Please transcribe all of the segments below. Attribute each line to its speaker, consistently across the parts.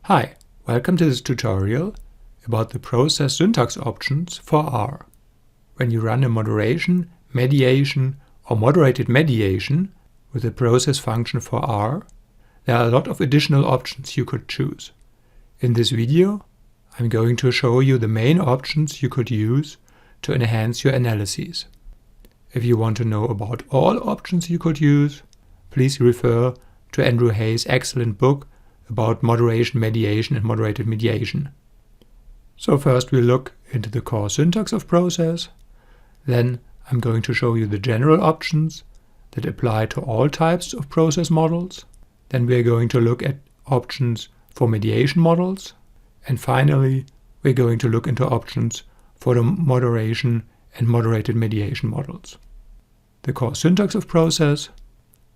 Speaker 1: Hi, welcome to this tutorial about the process syntax options for R. When you run a moderation, mediation or moderated mediation with the process function for R, there are a lot of additional options you could choose. In this video, I'm going to show you the main options you could use to enhance your analyses. If you want to know about all options you could use, please refer to Andrew Hay's excellent book about moderation, mediation and moderated mediation. So first we'll look into the core syntax of process. Then I'm going to show you the general options that apply to all types of process models. Then we're going to look at options for mediation models. And finally, we're going to look into options for the moderation and moderated mediation models. The core syntax of process,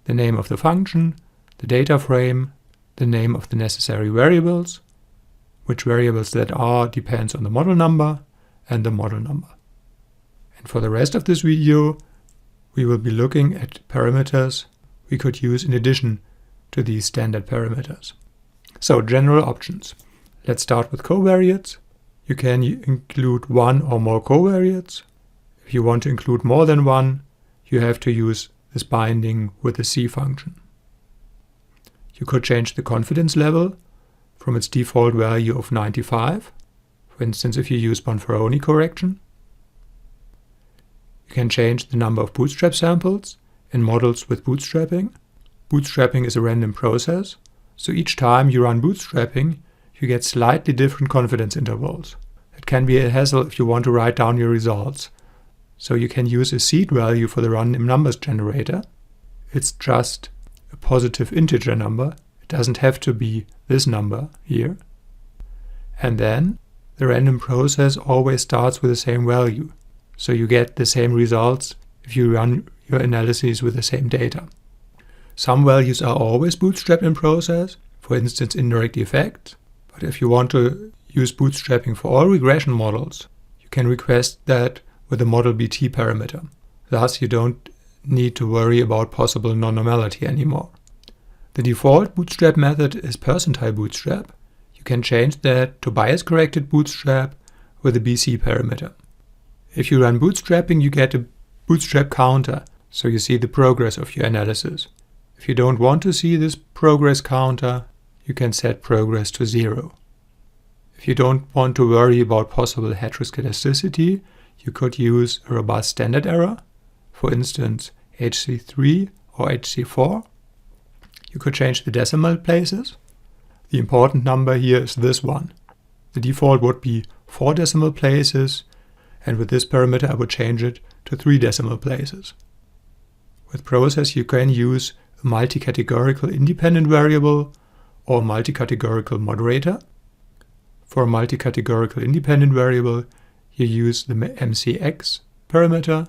Speaker 1: the name of the function, the data frame, the name of the necessary variables, which variables that are depends on the model number and the model number. And for the rest of this video, we will be looking at parameters we could use in addition to these standard parameters. So general options. Let's start with covariates. You can include one or more covariates. If you want to include more than one, you have to use this binding with the C function. You could change the confidence level from its default value of 95, for instance if you use Bonferroni correction. You can change the number of bootstrap samples in models with bootstrapping. Bootstrapping is a random process, so each time you run bootstrapping, you get slightly different confidence intervals. It can be a hassle if you want to write down your results, so you can use a seed value for the random numbers generator. It's just a positive integer number. It doesn't have to be this number here. And then the random process always starts with the same value. So you get the same results if you run your analyses with the same data. Some values are always bootstrapped in process, for instance indirect effects. But if you want to use bootstrapping for all regression models, you can request that with the model BT parameter. Thus you don't need to worry about possible non-normality anymore. The default bootstrap method is percentile bootstrap. You can change that to bias-corrected bootstrap with the BC parameter. If you run bootstrapping, you get a bootstrap counter, so you see the progress of your analysis. If you don't want to see this progress counter, you can set progress to 0. If you don't want to worry about possible heteroscedasticity, you could use a robust standard error, for instance HC3 or HC4. You could change the decimal places. The important number here is this one. The default would be 4 decimal places, and with this parameter I would change it to 3 decimal places. With process you can use a multi-categorical independent variable or multi-categorical moderator. For a multi-categorical independent variable you use the MCX parameter,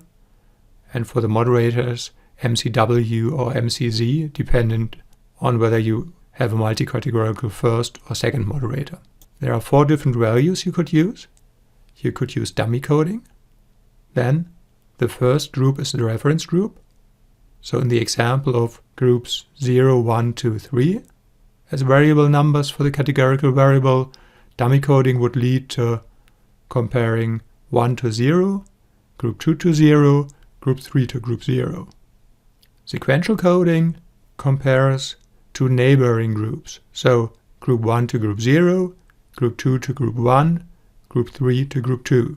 Speaker 1: and for the moderators MCW or MCZ, dependent on whether you have a multi-categorical first or second moderator. There are 4 different values you could use. You could use dummy coding. Then the first group is the reference group. So in the example of groups 0, 1, 2, 3 as variable numbers for the categorical variable, dummy coding would lead to comparing 1 to 0, group 2 to 0, group 3 to group 0. Sequential coding compares 2 neighboring groups, so group 1 to group 0, group 2 to group 1, group 3 to group 2.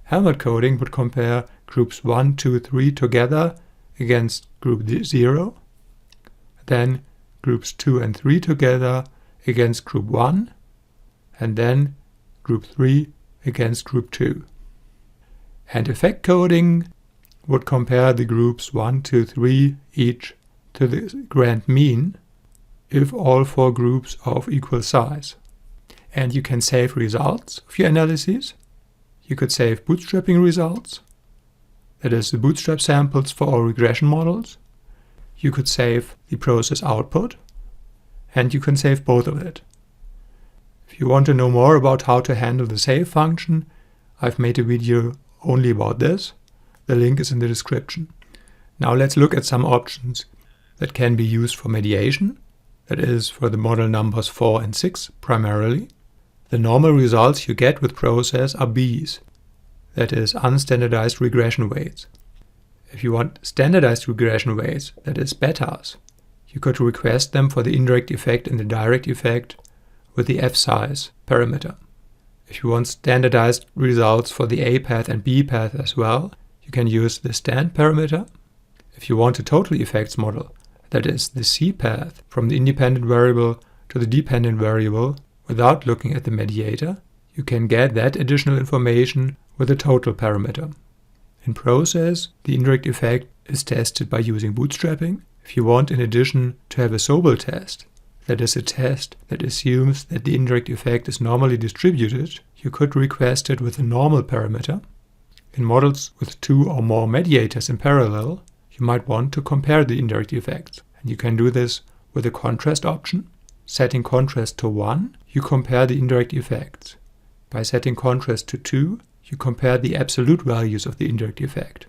Speaker 1: Helmet coding would compare groups 1, 2, 3 together against group 0, then groups 2 and 3 together against group 1, and then group 3 against group 2. And effect coding would compare the groups 1, 2, 3 each to the grand mean if all 4 groups are of equal size. And you can save results of your analyses. You could save bootstrapping results, that is the bootstrap samples for all regression models. You could save the process output, and you can save both of it. If you want to know more about how to handle the save function, I've made a video only about this. The link is in the description. Now let's look at some options that can be used for mediation that is for the model numbers 4 and 6 primarily. The normal results you get with process are Bs, that is unstandardized regression weights. If you want standardized regression weights, that is betas, you could request them for the indirect effect and the direct effect with the f-size parameter. If you want standardized results for the A path and B path as well, you can use the stand parameter. If you want a total effects model, that is the C path from the independent variable to the dependent variable without looking at the mediator, you can get that additional information with the total parameter. In process, the indirect effect is tested by using bootstrapping. If you want in addition to have a Sobel test, that is a test that assumes that the indirect effect is normally distributed, you could request it with a normal parameter. In models with 2 or more mediators in parallel, you might want to compare the indirect effects. And you can do this with a contrast option. Setting contrast to 1, you compare the indirect effects. By setting contrast to 2, you compare the absolute values of the indirect effect.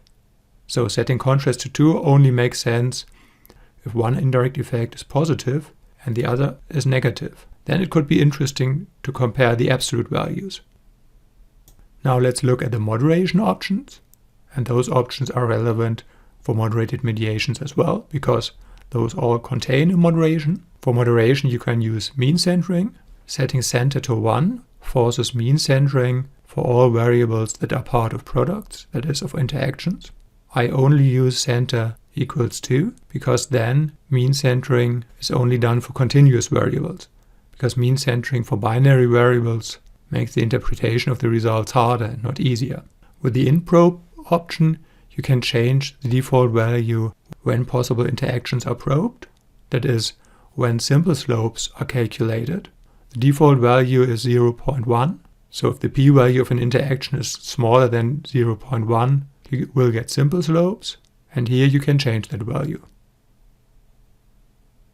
Speaker 1: So setting contrast to 2 only makes sense if one indirect effect is positive and the other is negative. Then it could be interesting to compare the absolute values. Now let's look at the moderation options. And those options are relevant for moderated mediations as well, because those all contain a moderation. For moderation you can use mean centering. Setting center to 1 forces mean centering for all variables that are part of products, that is of interactions. I only use center equals 2 because then mean centering is only done for continuous variables, because mean centering for binary variables makes the interpretation of the results harder and not easier. With the in-probe option you can change the default value when possible interactions are probed, that is when simple slopes are calculated. The default value is 0.1. So if the p-value of an interaction is smaller than 0.1, you will get simple slopes, and here you can change that value.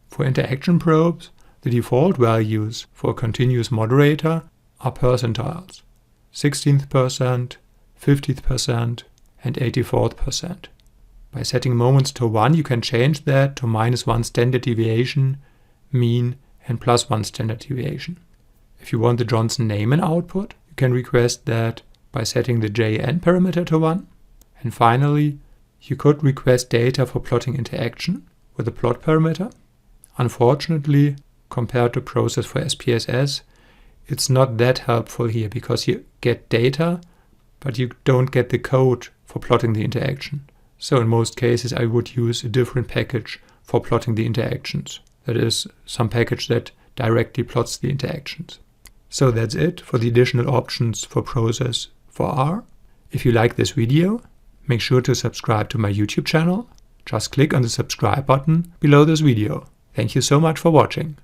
Speaker 1: For interaction probes, the default values for a continuous moderator are percentiles, 16th percent, 50th percent, and 84th percent. By setting moments to 1, you can change that to -1 standard deviation, mean, and +1 standard deviation. If you want the Johnson-Neyman output, you can request that by setting the JN parameter to 1. And finally, you could request data for plotting interaction with the plot parameter. Unfortunately, compared to process for SPSS, it's not that helpful here because you get data, but you don't get the code for plotting the interaction. So in most cases, I would use a different package for plotting the interactions. That is, some package that directly plots the interactions. So that's it for the additional options for process for R. If you like this video, make sure to subscribe to my YouTube channel. Just click on the subscribe button below this video. Thank you so much for watching.